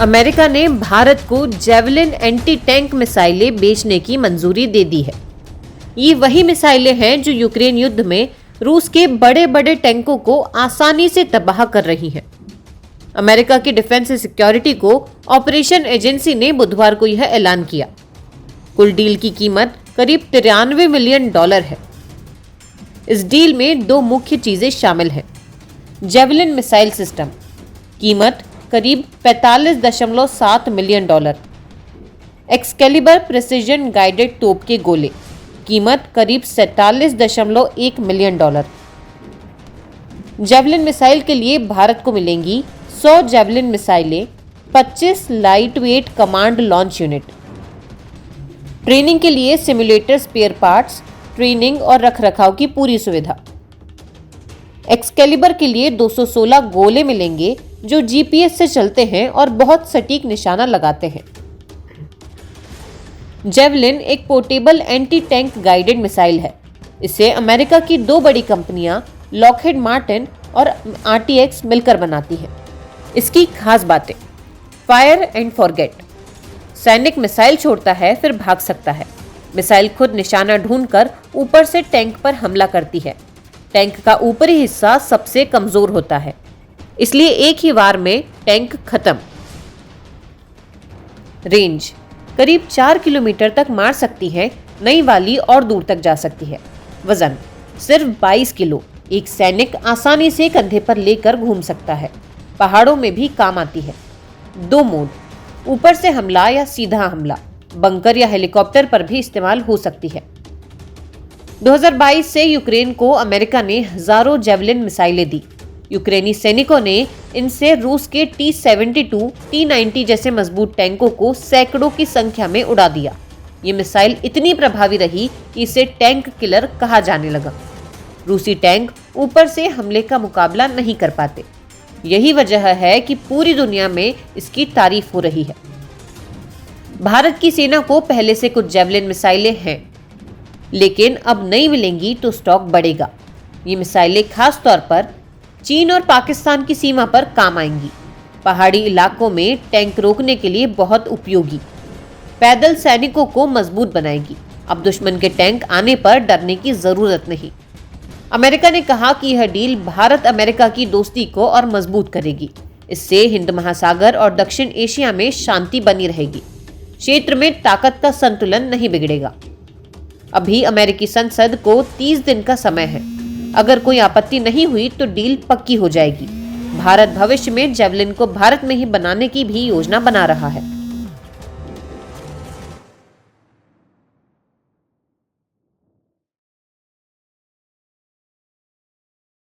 America ने भारत को javelin anti tank मिसाइलें बेचने की मंजूरी दे दी है। ये वही मिसाइलें हैं जो यूक्रेन युद्ध में रूस के बड़े बड़े टैंकों को आसानी से तबाह कर रही हैं। अमेरिका की डिफेंस सिक्योरिटी को ऑपरेशन एजेंसी ने बुधवार को यह ऐलान किया। कुल डील की कीमत करीब $93 मिलियन है। इस डील में दो मुख्य चीजें शामिल हैं। जेवलिन मिसाइल सिस्टम, कीमत करीब $45.7 मिलियन। एक्सकैलिबर प्रिसिजन गाइडेड तोप के गोले, कीमत करीब $47.1 मिलियन। जेवलिन मिसाइल के लिए भारत को मिलेंगी 100 जेवलिन मिसाइलें, 25 light weight command launch unit, training के लिए सिमुलेटर स्पेयर पार्ट्स, ट्रेनिंग और रखरखाव की पूरी सुविधा। एक्सकैलिबर के लिए 216 गोले मिलेंगे जो जीपीएस से चलते हैं और बहुत सटीक निशाना लगाते हैं। जेवलिन एक portable anti tank guided missile है। इसे अमेरिका की दो बड़ी कंपनियां लॉकहीड मार्टिन और आरटीएक्स मिलकर बनाती हैं। इसकी खास बातें: फायर एंड फॉरगेट, सैनिक मिसाइल छोड़ता है फिर भाग सकता है। मिसाइल खुद निशाना ढूंढकर ऊपर से टैंक पर हमला करती है। टैंक का ऊपरी हिस्सा सबसे कमजोर होता है, इसलिए एक ही वार में टैंक खत्म। रेंज करीब 4 किलोमीटर तक मार सकती है, नई वाली और दूर तक जा सकती है। वजन सिर्फ 22 किलो, एक सैनिक आसानी से कंधे पर लेकर घूम सकता है। पहाड़ों में भी काम आती है। 2 मोड, ऊपर से हमला या सीधा हमला, बंकर या हेलीकॉप्टर पर भी इस्तेमाल हो सकती है। 2022 से यूक्रेन को अमेरिका ने हजारों जेवलिन मिसाइलें दी। यूक्रेनी सैनिकों ने इनसे रूस के T-72, T-90 जैसे मजबूत टैंकों को सैकड़ों की संख्या में उड़ा दिया। ये मिसाइल इतनी प्रभावी रही कि इसे टैंक किलर कहा जाने लगा। रूसी टैंक ऊपर से हमले का मुकाबला नहीं कर पाते। यही वजह है कि पूरी दुनिया में इसकी तारीफ हो रही है। भारत की सेना को पहले से कुछ जेवलिन मिसाइलें हैं, लेकिन अब नई मिलेंगी तो स्टॉक बढ़ेगा। ये मिसाइलें खास तौर पर चीन और पाकिस्तान की सीमा पर काम आएंगी। पहाड़ी इलाकों में टैंक रोकने के लिए बहुत उपयोगी, पैदल सैनिकों को मजबूत बनाएगी। अब दुश्मन के टैंक आने पर डरने की जरूरत नहीं। अमेरिका ने कहा कि यह डील भारत अमेरिका की दोस्ती को और मजबूत करेगी। इससे हिंद महासागर और दक्षिण एशिया में शांति बनी रहेगी। क्षेत्र में ताकत का संतुलन नहीं बिगड़ेगा। अभी अमेरिकी संसद को 30 दिन का समय है। अगर कोई आपत्ति नहीं हुई तो डील पक्की हो जाएगी। भारत भविष्य में जेवलिन को भारत में ही बनाने की भी योजना बना रहा है।